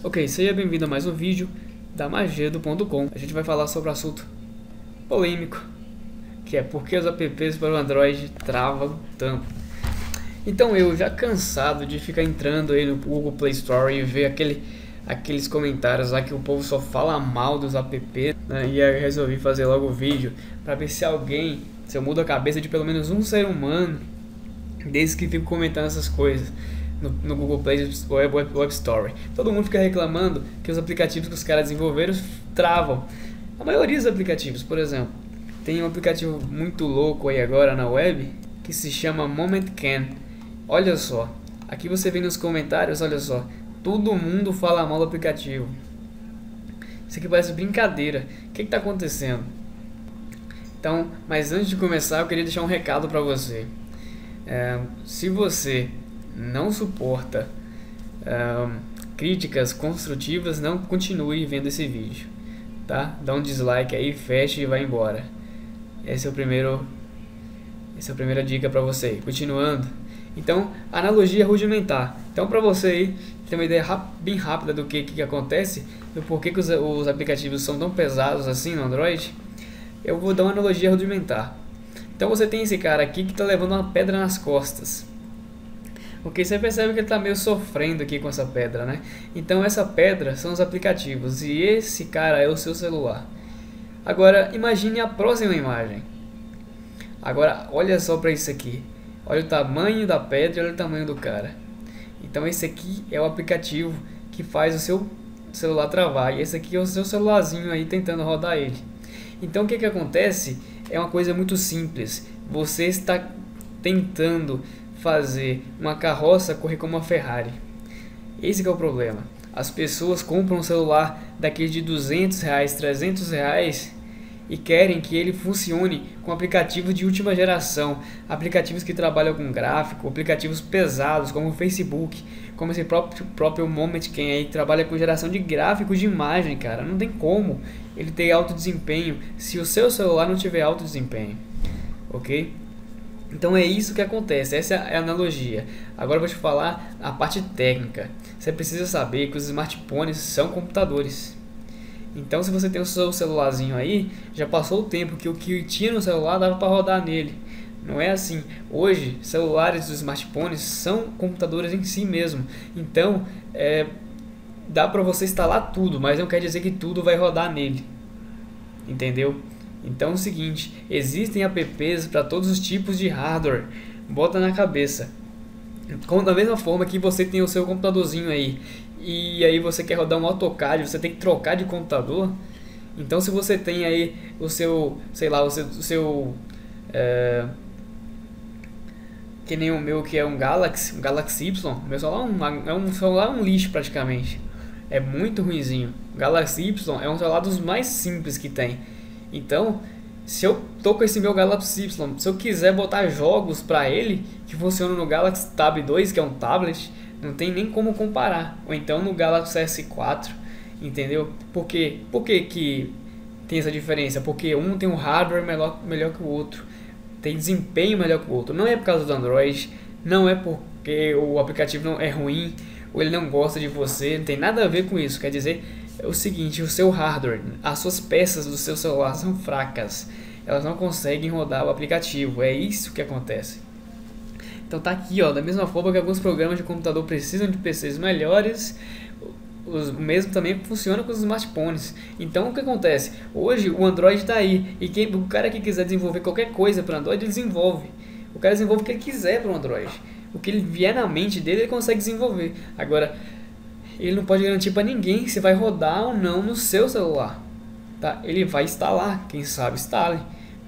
Ok, seja bem-vindo a mais um vídeo da Magedo.com. A gente vai falar sobre um assunto polêmico, que é por que os apps para o Android travam tanto. Então eu, já cansado de ficar entrando aí no Google Play Store e ver aqueles comentários lá que o povo só fala mal dos apps, né? E aí eu resolvi fazer logo o vídeo para ver se eu mudo a cabeça de pelo menos um ser humano desde que fico comentando essas coisas no Google Play Web Store. Todo mundo fica reclamando que os aplicativos que os caras desenvolveram travam. A maioria dos aplicativos, por exemplo, tem um aplicativo muito louco aí agora na web que se chama MomentCam. Olha só, aqui você vê nos comentários, olha só, todo mundo fala mal do aplicativo. Isso aqui parece brincadeira. O que está acontecendo? Então, mas antes de começar, eu queria deixar um recado para você. Se você não suporta críticas construtivas, não continue vendo esse vídeo, tá? Dá um dislike aí, fecha e vai embora. Essa é a primeira dica para você. Continuando, então, analogia rudimentar. Então, para você aí ter uma ideia bem rápida do que acontece, do porquê que os aplicativos são tão pesados assim no Android, eu vou dar uma analogia rudimentar. Então você tem esse cara aqui que está levando uma pedra nas costas. Ok, você percebe que ele está meio sofrendo aqui com essa pedra, né? Então essa pedra são os aplicativos e esse cara é o seu celular. Agora imagine a próxima imagem. Agora olha só para isso aqui. Olha o tamanho da pedra e olha o tamanho do cara. Então esse aqui é o aplicativo que faz o seu celular travar. E esse aqui é o seu celularzinho aí tentando rodar ele. Então o que acontece? É uma coisa muito simples. Você está tentando fazer uma carroça correr como uma Ferrari. Esse que é o problema. As pessoas compram um celular daquele de R$200, R$300 e querem que ele funcione com aplicativos de última geração, aplicativos que trabalham com gráfico, aplicativos pesados como o Facebook, como esse próprio MomentCam aí que trabalha com geração de gráficos de imagem, cara. Não tem como ele ter alto desempenho se o seu celular não tiver alto desempenho, ok? Então é isso que acontece, essa é a analogia. Agora eu vou te falar a parte técnica. Você precisa saber que os smartphones são computadores. Então se você tem o seu celularzinho aí, já passou o tempo que o que tinha no celular dava para rodar nele. Não é assim. Hoje, celulares dos smartphones são computadores em si mesmo. Então, dá para você instalar tudo, mas não quer dizer que tudo vai rodar nele. Entendeu? Então é o seguinte, existem apps para todos os tipos de hardware. Bota na cabeça. Da mesma forma que você tem o seu computadorzinho aí, e aí você quer rodar um AutoCAD, você tem que trocar de computador. Então se você tem aí o seu, sei lá, que nem o meu, que é um Galaxy Y, meu celular é um celular um lixo praticamente. É muito ruinzinho. O Galaxy Y é um celular dos mais simples que tem. Então, se eu tô com esse meu Galaxy Y, se eu quiser botar jogos para ele que funcionam no Galaxy Tab 2, que é um tablet, não tem nem como comparar. Ou então no Galaxy S4, entendeu? Por quê? Por que tem essa diferença? Porque um tem um hardware melhor que o outro, tem desempenho melhor que o outro. Não é por causa do Android, não é porque o aplicativo não é ruim ou ele não gosta de você, não tem nada a ver com isso. Quer dizer, é o seguinte, o seu hardware, as suas peças do seu celular são fracas, elas não conseguem rodar o aplicativo, é isso que acontece. Então tá aqui, ó, da mesma forma que alguns programas de computador precisam de PCs melhores, o mesmo também funciona com os smartphones. Então o que acontece? Hoje o Android está aí, e o cara que quiser desenvolver qualquer coisa para Android, ele desenvolve. O cara desenvolve o que ele quiser para o Android. O que ele vier na mente dele, ele consegue desenvolver. Agora, ele não pode garantir para ninguém se vai rodar ou não no seu celular, tá? Ele vai instalar, quem sabe instale,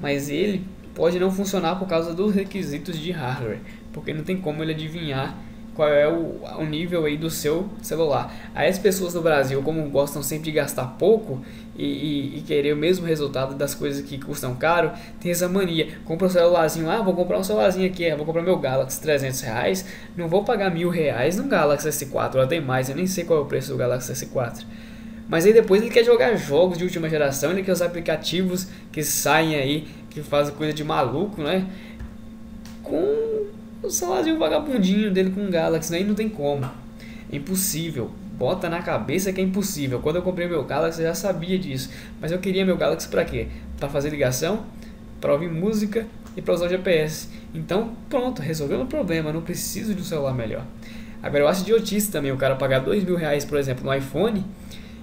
mas ele pode não funcionar por causa dos requisitos de hardware, porque não tem como ele adivinhar qual é o nível aí do seu celular. Aí as pessoas do Brasil, como gostam sempre de gastar pouco e querer o mesmo resultado das coisas que custam caro, tem essa mania. Compra um celularzinho, vou comprar um celularzinho aqui, vou comprar meu Galaxy R$300, não vou pagar R$1.000 no Galaxy S4, ou até mais, eu nem sei qual é o preço do Galaxy S4. Mas aí depois ele quer jogar jogos de última geração, ele quer os aplicativos que saem aí, que fazem coisa de maluco, né? Com o celularzinho vagabundinho dele com o Galaxy, aí não tem como. É impossível. bota na cabeça que é impossível. Quando eu comprei meu Galaxy eu já sabia disso, mas eu queria meu Galaxy para quê? Para fazer ligação, para ouvir música e para usar o GPS. Então pronto, resolveu o problema, não preciso de um celular melhor. Agora eu acho idiotice também o cara pagar R$ 2.000, por exemplo, no iPhone,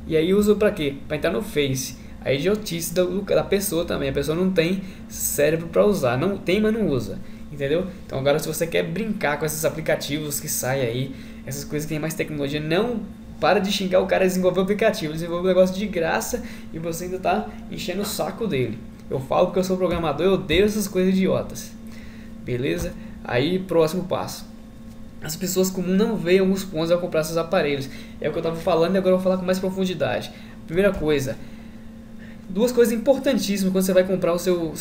e aí usa para quê? Para entrar no Face. A idiotice da pessoa também, a pessoa não tem cérebro para usar, não tem, mas não usa, entendeu? Então agora se você quer brincar com esses aplicativos que saem aí, essas coisas que tem mais tecnologia, não para de xingar o cara que desenvolveu o aplicativo, desenvolveu um negócio de graça e você ainda tá enchendo o saco dele. Eu falo porque eu sou programador, eu odeio essas coisas idiotas, beleza? Aí próximo passo. As pessoas comuns não veem alguns pontos ao comprar esses aparelhos. É o que eu estava falando e agora eu vou falar com mais profundidade. Primeira coisa, duas coisas importantíssimas quando você vai comprar o seu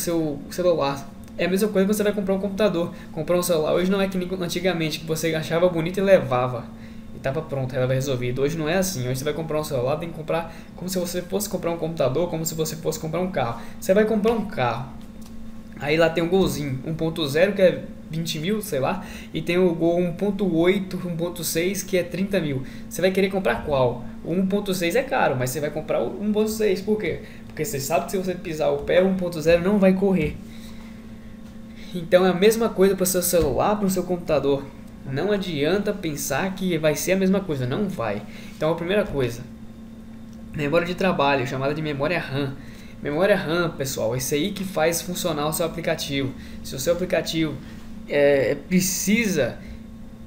celular. É a mesma coisa que você vai comprar um computador. Comprar um celular hoje não é que nem antigamente, que você achava bonito e levava e estava pronto, ela vai resolvido. Hoje não é assim. Hoje você vai comprar um celular, tem que comprar como se você fosse comprar um computador, como se você fosse comprar um carro. Você vai comprar um carro, aí lá tem um Golzinho 1.0 que é 20 mil, sei lá, e tem o Gol 1.8, 1.6 que é 30 mil. Você vai querer comprar qual? O 1.6 é caro, mas você vai comprar o 1.6. Por quê? Porque você sabe que se você pisar o pé, o 1.0 não vai correr. Então é a mesma coisa para o seu celular, para o seu computador. Não adianta pensar que vai ser a mesma coisa, não vai. Então a primeira coisa, memória de trabalho, chamada de memória RAM. Memória RAM, pessoal, é isso aí que faz funcionar o seu aplicativo. Se o seu aplicativo precisa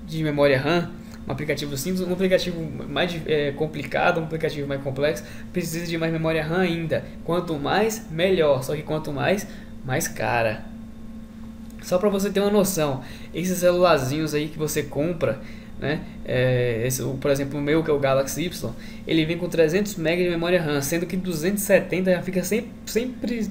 de memória RAM, um aplicativo simples, um aplicativo mais complicado, um aplicativo mais complexo, precisa de mais memória RAM ainda. Quanto mais, melhor. Só que quanto mais, mais cara. Só para você ter uma noção, esses celularzinhos aí que você compra, né? Por exemplo, o meu, que é o Galaxy Y, ele vem com 300 MB de memória RAM, sendo que 270 já fica sempre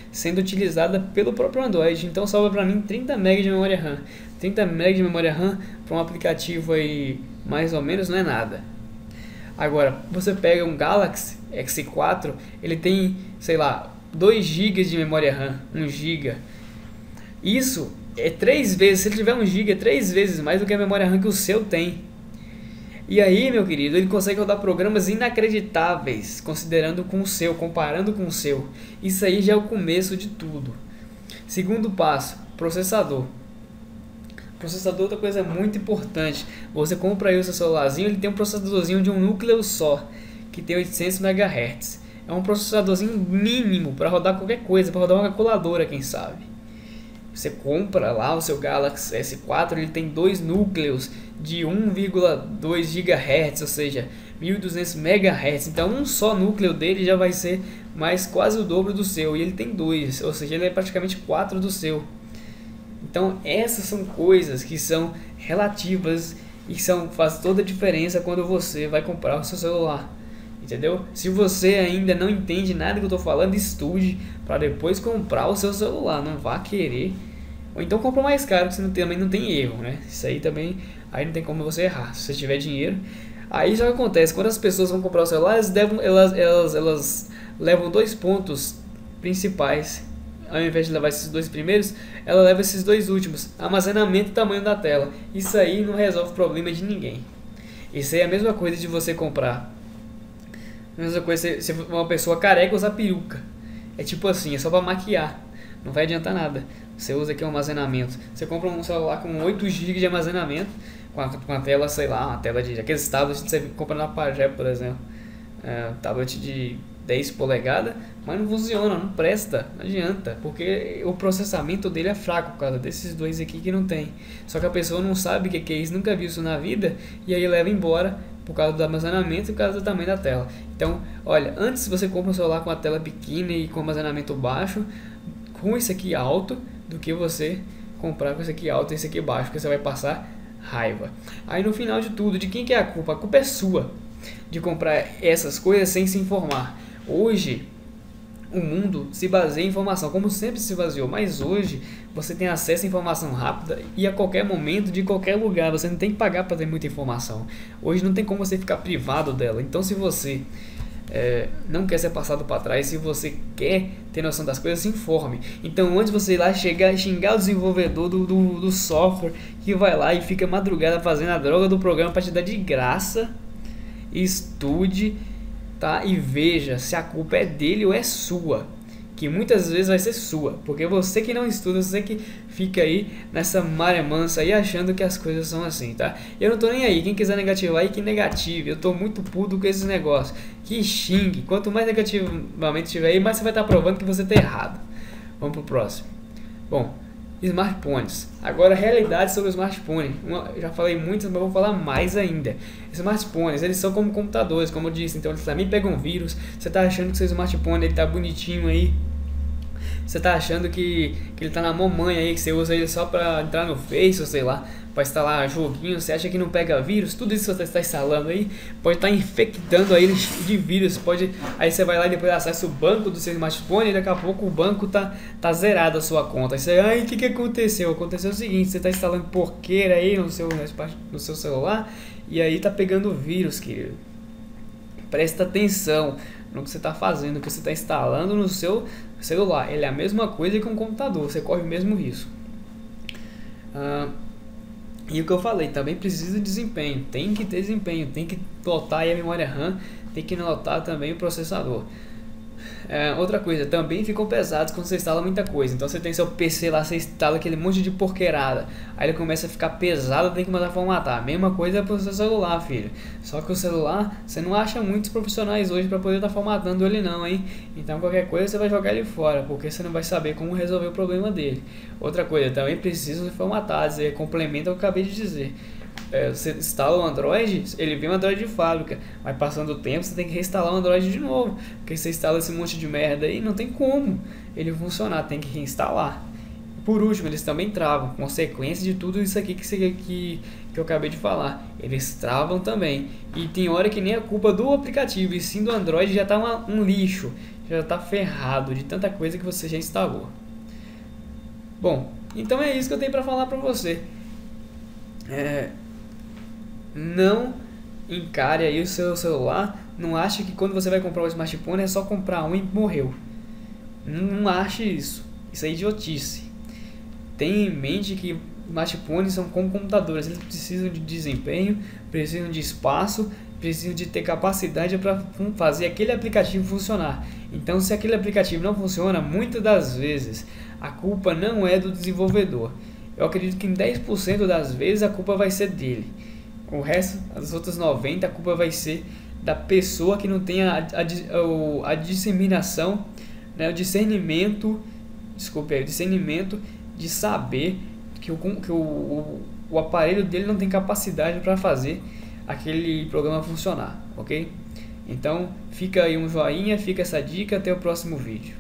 sendo utilizada pelo próprio Android. Então sobra para mim 30 MB de memória RAM. 30 MB de memória RAM para um aplicativo aí mais ou menos não é nada. Agora, você pega um Galaxy S4, ele tem, sei lá, 2 GB de memória RAM, 1 GB. Isso é 3 vezes, se ele tiver 1 GB, é 3 vezes mais do que a memória RAM que o seu tem. E aí, meu querido, ele consegue rodar programas inacreditáveis, considerando com o seu, comparando com o seu. Isso aí já é o começo de tudo. Segundo passo, processador. Processador é outra coisa muito importante. Você compra aí o seu celularzinho, ele tem um processadorzinho de um núcleo só, que tem 800 MHz. É um processadorzinho mínimo para rodar qualquer coisa, para rodar uma calculadora, quem sabe. Você compra lá o seu Galaxy S4, ele tem 2 núcleos de 1,2 GHz, ou seja, 1200 MHz. Então um só núcleo dele já vai ser mais quase o dobro do seu, e ele tem 2, ou seja, ele é praticamente 4 do seu. Então essas são coisas que são relativas e faz toda a diferença quando você vai comprar o seu celular. Entendeu? Se você ainda não entende nada que eu estou falando, estude para depois comprar o seu celular. Não vá querer. Ou então compra mais caro, que você também não tem erro, né? Isso aí também, aí não tem como você errar. Se você tiver dinheiro. Aí já acontece, quando as pessoas vão comprar o celular, elas levam 2 pontos principais. Ao invés de levar esses 2 primeiros, ela leva esses 2 últimos. Armazenamento e tamanho da tela. Isso aí não resolve o problema de ninguém. Isso aí é a mesma coisa de você comprar. A mesma coisa se uma pessoa careca usar peruca. É tipo assim, é só para maquiar. Não vai adiantar nada. Você usa aqui um armazenamento. Você compra um celular com 8 GB de armazenamento, com a tela, sei lá, uma tela de aqueles tablets que você compra na Pajé, por exemplo. Tablet de 10 polegadas, mas não funciona, não presta, não adianta, porque o processamento dele é fraco por causa desses 2 aqui que não tem. Só que a pessoa não sabe o que é isso, nunca viu isso na vida, e aí leva embora por causa do armazenamento e por causa do tamanho da tela. Então, olha, antes você compra um celular com a tela pequena e com armazenamento baixo, com esse aqui alto, do que você comprar com esse aqui alto e esse aqui baixo, porque você vai passar raiva. Aí no final de tudo, de quem que é a culpa? A culpa é sua de comprar essas coisas sem se informar. Hoje o mundo se baseia em informação, como sempre se baseou, mas hoje você tem acesso a informação rápida e a qualquer momento, de qualquer lugar. Você não tem que pagar para ter muita informação. Hoje não tem como você ficar privado dela. Então se você não quer ser passado para trás, se você quer ter noção das coisas, se informe. Então antes de você ir lá xingar o desenvolvedor do software que vai lá e fica madrugada fazendo a droga do programa para te dar de graça, estude, tá? E veja se a culpa é dele ou é sua, que muitas vezes vai ser sua, porque você que não estuda, você que fica aí nessa maré mansa aí achando que as coisas são assim, tá? Eu não tô nem aí, quem quiser negativar aí que negative, eu tô muito puto com esses negócios, que xingue, quanto mais negativamente tiver aí, mais você vai estar provando que você tá errado. Vamos pro próximo. Bom, smartphones. Agora, realidade sobre o smartphone. Eu já falei muito, mas vou falar mais ainda. Smartphones, eles são como computadores, como eu disse. Então, eles também pegam vírus. Você tá achando que seu smartphone ele tá bonitinho aí. Você tá achando que ele tá na mamãe aí, que você usa ele só pra entrar no Face, ou sei lá, pra instalar joguinho. Você acha que não pega vírus? Tudo isso que você está instalando aí pode estar infectando aí de vírus. Aí você vai lá e depois acessa o banco do seu smartphone e daqui a pouco o banco tá zerado a sua conta. Aí você, o que aconteceu? Aconteceu o seguinte, você tá instalando porqueira aí no seu celular e aí tá pegando vírus, querido. Presta atenção no que você está fazendo, no que você está instalando no seu celular. Ele é a mesma coisa que um computador, você corre o mesmo risco. E o que eu falei, também precisa de desempenho, tem que ter desempenho, tem que lotar aí a memória RAM, tem que lotar também o processador. Outra coisa, também ficam pesados quando você instala muita coisa. Então você tem seu PC lá, você instala aquele monte de porqueirada, aí ele começa a ficar pesado, tem que mandar formatar. Mesma coisa pro seu celular, filho. Só que o celular, você não acha muitos profissionais hoje para poder estar formatando ele não, hein? Então qualquer coisa você vai jogar ele fora, porque você não vai saber como resolver o problema dele. Outra coisa, também precisa formatar, complementa o que eu acabei de dizer. Você instala o Android, ele vem um Android de fábrica, mas passando o tempo você tem que reinstalar o Android de novo, porque você instala esse monte de merda aí, não tem como ele funcionar, tem que reinstalar. Por último, eles também travam, consequência de tudo isso aqui que eu acabei de falar, eles travam também, e tem hora que nem a culpa do aplicativo, e sim do Android já tá um lixo, já tá ferrado de tanta coisa que você já instalou. Bom, então é isso que eu tenho para falar para você. Não encare aí o seu celular, não ache que quando você vai comprar um smartphone é só comprar um e morreu. Não ache isso é idiotice. Tenha em mente que smartphones são como computadores, eles precisam de desempenho, precisam de espaço, precisam de ter capacidade para fazer aquele aplicativo funcionar. Então se aquele aplicativo não funciona, muitas das vezes a culpa não é do desenvolvedor. Eu acredito que em 10% das vezes a culpa vai ser dele. O resto, as outras 90%, a culpa vai ser da pessoa que não tem a disseminação, né, o discernimento de saber que o aparelho dele não tem capacidade para fazer aquele programa funcionar, ok? Então, fica aí um joinha, fica essa dica, até o próximo vídeo.